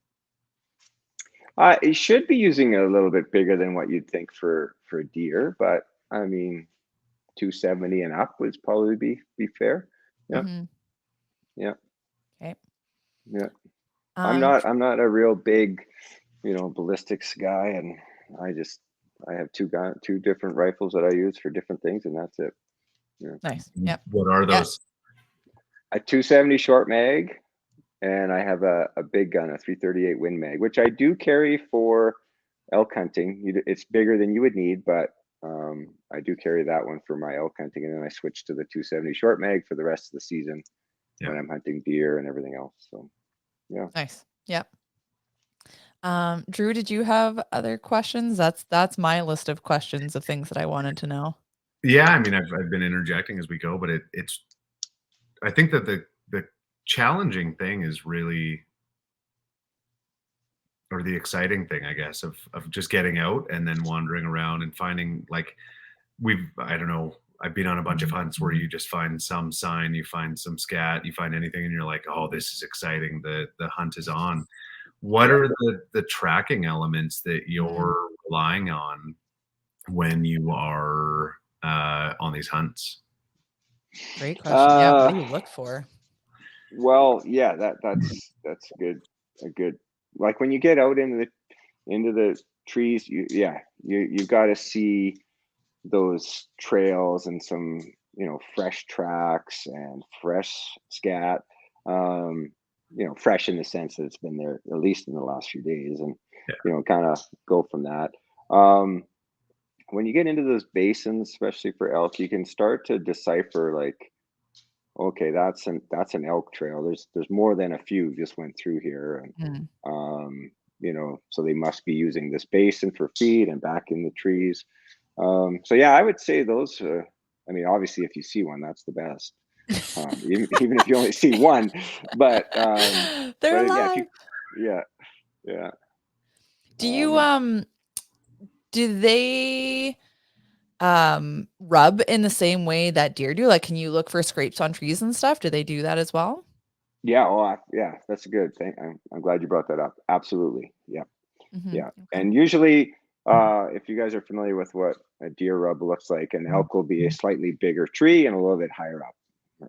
It should be using a little bit bigger than what you'd think for deer, but I mean, 270 and up would probably be fair. Yeah. Mm-hmm. Yeah. Okay. Yeah. I'm not a real big, ballistics guy, and I have two different rifles that I use for different things, and that's it. Yeah. Nice. Yep. What are those? A 270 short mag, and I have a big gun, a 338 Win Mag, which I do carry for elk hunting. It's bigger than you would need, but I do carry that one for my elk hunting, and then I switch to the 270 short mag for the rest of the season when I'm hunting deer and everything else. So, yeah. Nice. Yep. Drew, did you have other questions? That's my list of questions of things that I wanted to know. Yeah, I mean, I've been interjecting as we go, but it's. I think that the challenging thing is really, or the exciting thing, I guess, of just getting out and then wandering around and finding, like, I don't know, I've been on a bunch of hunts where you just find some sign, you find some scat, you find anything, and you're like, oh, this is exciting. The hunt is on. What are the tracking elements that you're relying on when you are on these hunts? Great question. Yeah, what do you look for? Well, yeah, that's good. A good, like, when you get out into the trees, you got to see those trails and some fresh tracks and fresh scat. Fresh in the sense that it's been there at least in the last few days, and kind of go from that. When you get into those basins, especially for elk, you can start to decipher, like, okay, that's an elk trail. There's more than a few just went through here, and Mm. so they must be using this basin for feed and back in the trees. So yeah, I would say those. I mean, obviously, if you see one, that's the best. Even if you only see one, but They're yeah, if you, alive. yeah, yeah. Do you Yeah. do they rub in the same way that deer do? Like, can you look for scrapes on trees and stuff? Do they do that as well? Yeah, oh, yeah, that's a good thing. I'm glad you brought that up. Absolutely. Yeah, Hmm. yeah. Okay. And usually, if you guys are familiar with what a deer rub looks like, an elk will be a slightly bigger tree and a little bit higher up. So,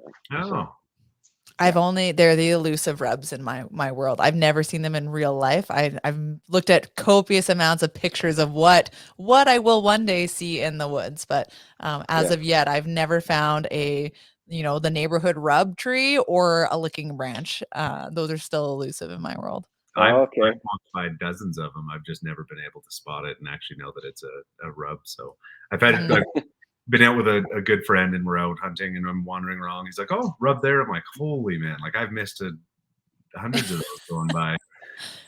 Oh, yeah, They're the elusive rubs in my world. I've never seen them in real life. I've looked at copious amounts of pictures of what I will one day see in the woods, but as yeah. of yet, I've never found the neighborhood rub tree or a licking branch. Those are still elusive in my world. I've Oh, I've okay. walked by dozens of them. I've just never been able to spot it and actually know that it's a rub. So I've Mm. been out with a good friend and we're out hunting and I'm wandering around. He's like, "Oh, rub there." I'm like, "Holy man!" Like I've missed hundreds of those going by.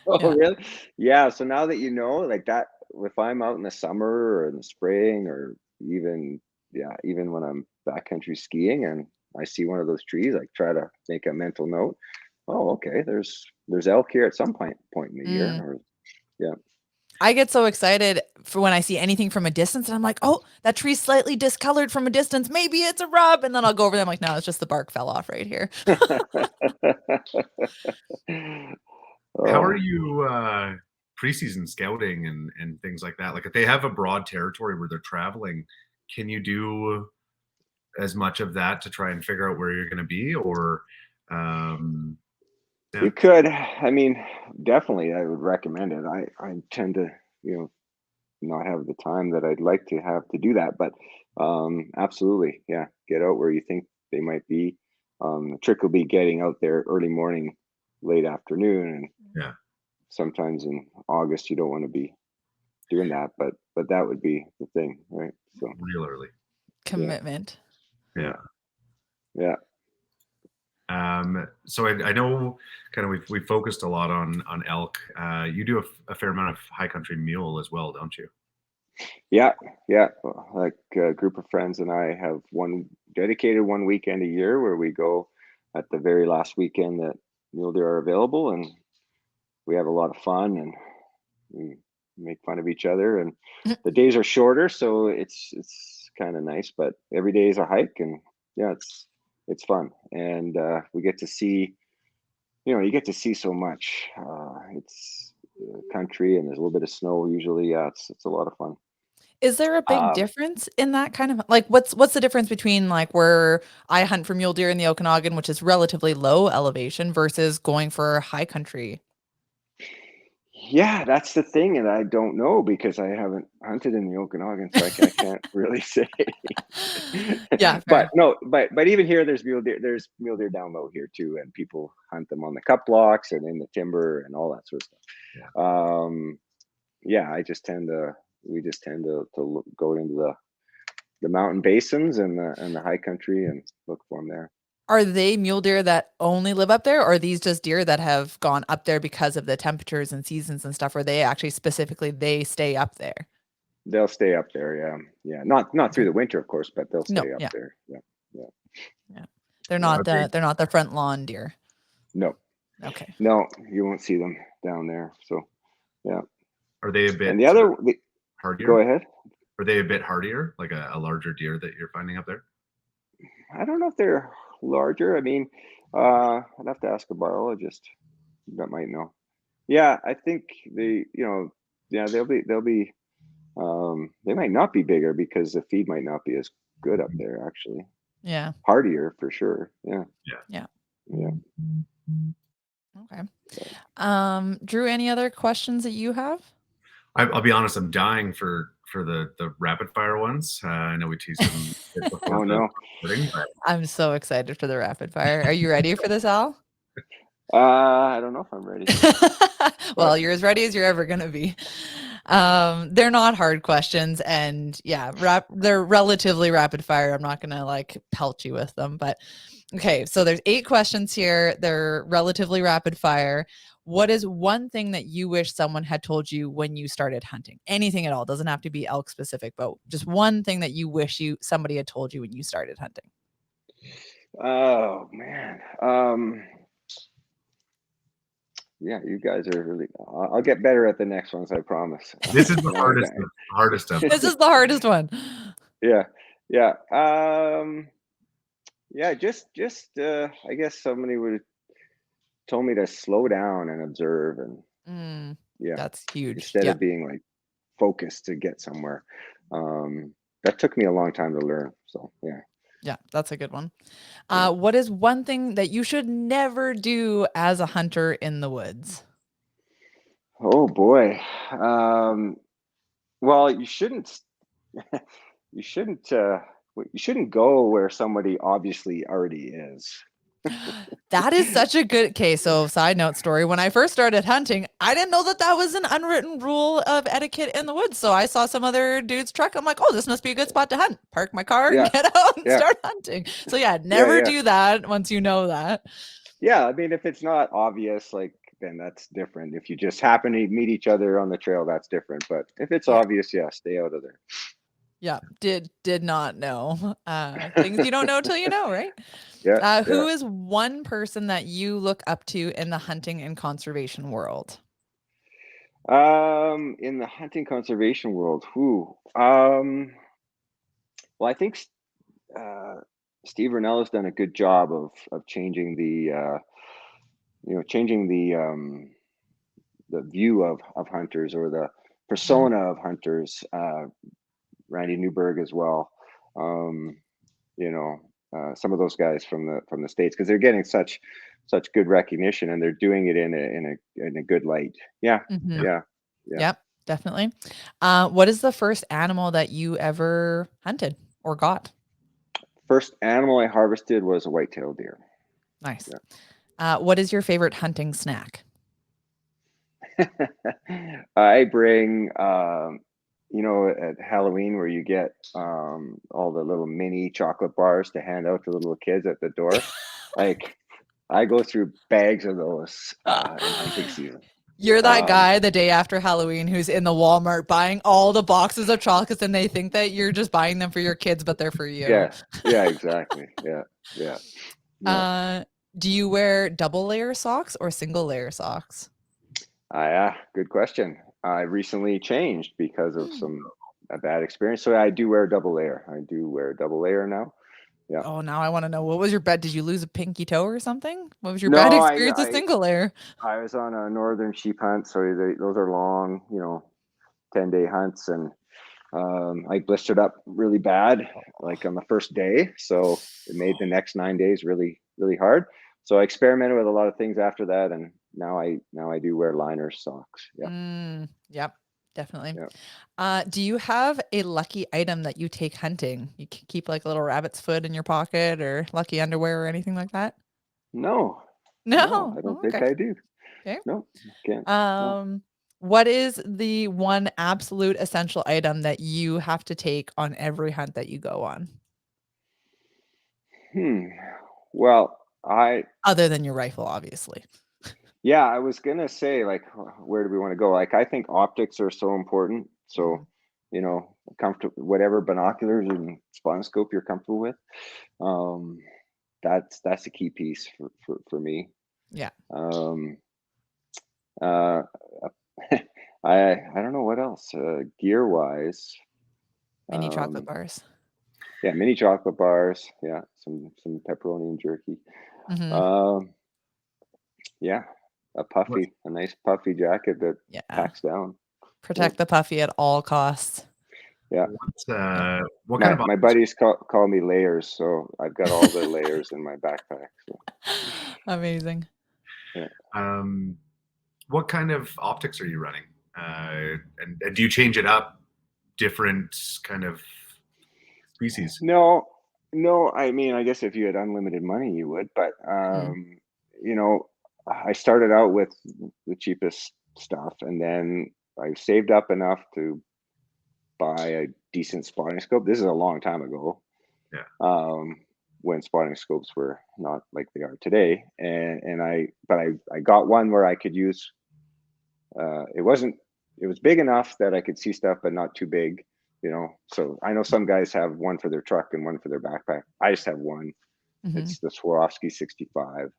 Oh, Yeah. really? Yeah. So now that you know, like that, if I'm out in the summer or in the spring, or even, yeah, even when I'm backcountry skiing and I see one of those trees, I try to make a mental note. Oh, okay. There's elk here at some point in the year, Mm. or yeah. I get so excited for when I see anything from a distance, and I'm like, "Oh, that tree's slightly discolored from a distance. Maybe it's a rub." And then I'll go over there. I'm like, "No, it's just the bark fell off right here." How are Oh, you preseason scouting and things like that? Like if they have a broad territory where they're traveling, can you do as much of that to try and figure out where you're going to be, or um, yeah, you could. I mean, definitely, I would recommend it. I tend to, you know, not have the time that I'd like to have to do that. But absolutely, yeah, get out where you think they might be. The trick will be getting out there early morning, late afternoon, and yeah, sometimes in August you don't want to be doing that, but that would be the thing, right? So real early. yeah, Commitment. yeah, Yeah. yeah, So I know kind of we focused a lot on elk. You do a fair amount of high country mule as well, don't you? yeah, yeah. Like a group of friends and I have one dedicated one weekend a year where we go at the very last weekend that mule deer are available, and we have a lot of fun and we make fun of each other, and the days are shorter, so it's kind of nice, but every day is a hike, and yeah, it's fun, and we get to see, you get to see so much. It's country and there's a little bit of snow usually. Yeah, it's a lot of fun. Is there a big um difference in that kind of like what's the difference between like where I hunt for mule deer in the Okanagan, which is relatively low elevation, versus going for high country? yeah, that's the thing, and I don't know because I haven't hunted in the Okanagan, so I can't really say. Yeah, But fair. no, but even here, there's mule deer down low here too, and people hunt them on the cut blocks and in the timber and all that sort of Yeah. stuff. Yeah, we just tend to go into the mountain basins and the high country and look for them there. Are they mule deer that only live up there, or are these just deer that have gone up there because of the temperatures and seasons and stuff, where they actually specifically they stay up there? They'll stay up there, yeah, yeah. Not through Okay. the winter, of course, but they'll No, stay up yeah, there. Yeah, yeah, yeah. They're yeah. not Are they the front lawn deer. No, Okay. no, you won't see them down there. So yeah. are they a And bit the go hardier? ahead. Are they a bit hardier, like a larger deer that you're finding up there? I don't know if they're larger. I mean, I'd have to ask a biologist that might know. Yeah, I think yeah, they'll be, they might not be bigger because the feed might not be as good up there, actually. Yeah. Hardier for sure. Yeah, Yeah. Yeah. yeah. Okay. Drew, any other questions that you have? I'll be honest. I'm dying for the rapid fire ones. I know we teased them a bit before Oh the no. recording, but I'm so excited for the rapid fire. Are you ready for this, Al? I don't know if I'm ready, but Well, you're as ready as you're ever going to be. They're not hard questions, and yeah, they're relatively rapid fire. I'm not going to like pelt you with them, but Okay, so there's 8 questions here. They're relatively rapid fire. What is one thing that you wish someone had told you when you started hunting? Anything at all. Doesn't have to be elk specific, but just one thing that you wish somebody had told you when you started hunting. Oh man. Yeah, you guys are really. I'll get better at the next ones, I promise. This is the No, hardest of. This is the hardest one. Yeah, yeah. Yeah, just I guess somebody would have told me to slow down and observe, and yeah, That's huge. instead Yeah. of being like focused to get somewhere. That took me a long time to learn. So yeah. Yeah, that's a good one. What is one thing that you should never do as a hunter in the woods? Oh boy. Well, you shouldn't. You shouldn't. You shouldn't go where somebody obviously already is. That is such a good case. So, side note story, when I first started hunting, I didn't know that that was an unwritten rule of etiquette in the woods. So I saw some other dude's truck. I'm like, oh, this must be a good spot to hunt. Park my car, Yeah, get out and yeah, start hunting. So yeah, yeah, never yeah, do that once you know that. yeah. I mean, if it's not obvious, like then that's different. If you just happen to meet each other on the trail, that's different. But if it's Yeah. obvious, yeah, stay out of there. Yeah. Did not know. Things you don't know till you know, right? Yeah, yeah. Who is one person that you look up to in the hunting and conservation world? In the hunting conservation world, who? Well, I think uh, Steve Rennell has done a good job of changing changing the view of hunters, or the Mhm. persona of hunters. Randy Newberg as well. Um, some of those guys from the States, because they're getting such good recognition, and they're doing it in a good light. Yeah, Mhm. yeah, yeah. Yep, definitely. What is the first animal that you ever hunted or got? First animal I harvested was a white-tailed deer. Nice. Yeah. What is your favorite hunting snack? I bring, at Halloween where you get all the little mini chocolate bars to hand out to the little kids at the door. Like I go through bags of those in hunting season. You're that Um, guy the day after Halloween who's in the Walmart buying all the boxes of chocolates and they think that you're just buying them for your kids, but they're for you. yeah, yeah, exactly. Yeah, yeah, yeah. Uh, do you wear double layer socks or single layer socks? Good question. I recently changed because of Mm. a bad experience. So I do wear a double layer. I do wear a double layer now. Yeah. Oh, now I want to know, what was your bad? Did you lose a pinky toe or something? What was your bad No, experience with single layer? I was on a northern sheep hunt, so those are long, 10-day hunts, and I blistered up really bad, like on the first day. So it made the next 9 days really, really hard. So I experimented with a lot of things after that, and now I do wear liner socks. Yeah, Yep, definitely. yeah. Do you have a lucky item that you take hunting? You keep like a little rabbit's foot in your pocket or lucky underwear or anything like that? No, no, No. I don't Oh, think okay. I do. Okay. No, can't. No. Um, what is the one absolute essential item that you have to take on every hunt that you go on, Hmm. Well, other than your rifle, obviously? yeah, I was gonna say, like, where do we want to go? Like, I think optics are so important. Mhm. So, comfortable, whatever binoculars and spotting scope you're comfortable with. Um, that's a key piece for me. Yeah. Um, uh, I don't know what else. Gear wise, Mini chocolate um, bars. yeah, mini chocolate bars. Yeah, some pepperoni and jerky. Hmm. Um, yeah, a nice puffy jacket that Yeah. packs down. Yeah, Protect the puffy at all costs. yeah. Yeah. What kind My of my optics? buddies call me layers, so I've got all the layers in my backpack. So Amazing. yeah. Um, what kind of optics are you running? And do you change it up? Different kind of species. No, no. I mean, I guess if you had unlimited money, you would. But Mm. you know, I started out with the cheapest stuff, and then I saved up enough to buy a decent spotting scope. This is a long time ago. Yeah. Um, when spotting scopes were not like they are today. And I got one where I could use, it was big enough that I could see stuff, but not too big, you know. So I know some guys have one for their truck and one for their backpack. I just have one. Mhm. It's the Swarovski 65.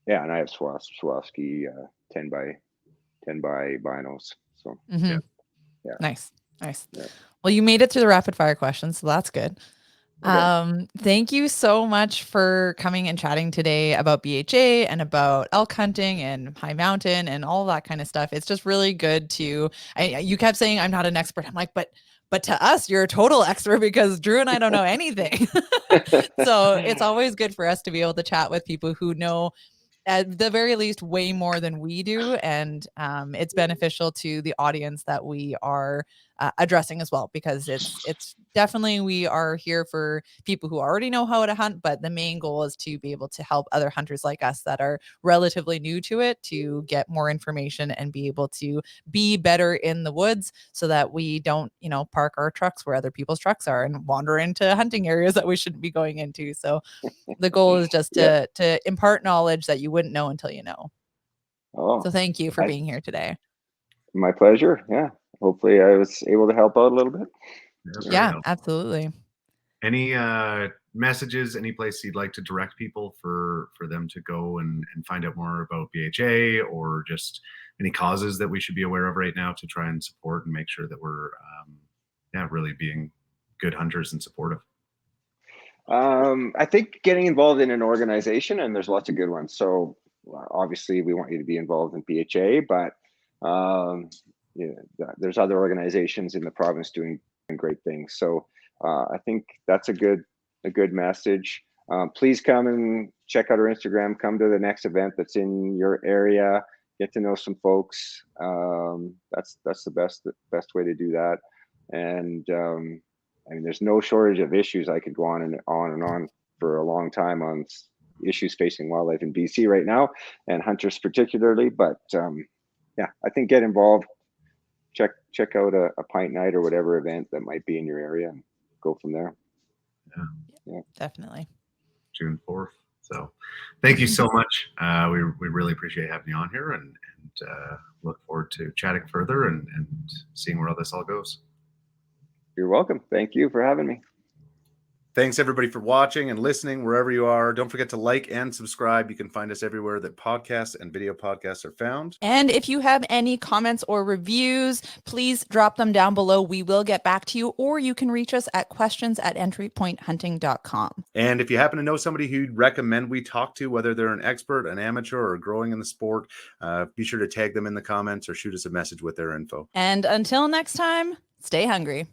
Yeah, and I have Swarovski 10 by binos. So Mhm. yeah. Nice. Yeah. Well, you made it through the rapid fire questions, so that's good. Okay. Thank you so much for coming and chatting today about BHA and about elk hunting and high mountain and all that kind of stuff. It's just really good to, you kept saying I'm not an expert. I'm like, but to us, you're a total expert because Drew and I don't know anything. So it's always good for us to be able to chat with people who know at the very least way more than we do, and it's beneficial to the audience that we are addressing as well, because it's definitely, we are here for people who already know how to hunt, but the main goal is to be able to help other hunters like us that are relatively new to it to get more information and be able to be better in the woods, so that we don't, you know, park our trucks where other people's trucks are and wander into hunting areas that we shouldn't be going into. So the goal is just Yeah. to impart knowledge that you wouldn't know until you know. Oh, So thank you for being here today. my pleasure. Yeah. Hopefully I was able to help out a little bit. Very Yeah, helpful. absolutely. Any messages, any place you'd like to direct people for them to go and find out more about BHA, or just any causes that we should be aware of right now to try and support and make sure that we're really being good hunters and supportive? I think getting involved in an organization, and there's lots of good ones. So obviously we want you to be involved in BHA, but yeah, there's other organizations in the province doing great things. So I think that's a good message. Please come and check out our Instagram. Come to the next event that's in your area. Get to know some folks. That's the best way to do that. And I mean, there's no shortage of issues. I could go on and on for a long time on issues facing wildlife in BC right now, and hunters particularly. But yeah, I think get involved. Check out a pint night or whatever event that might be in your area, and go from there. Yeah. Definitely. June 4th. So thank you so much. We really appreciate having you on here, and look forward to chatting further and seeing where this all goes. You're welcome. Thank you for having me. Thanks everybody for watching and listening wherever you are. Don't forget to like and subscribe. You can find us everywhere that podcasts and video podcasts are found. And if you have any comments or reviews, please drop them down below. We will get back to you, or you can reach us at questions@entrypointhunting.com. And if you happen to know somebody who you'd recommend we talk to, whether they're an expert, an amateur, or growing in the sport, be sure to tag them in the comments or shoot us a message with their info. And until next time, stay hungry.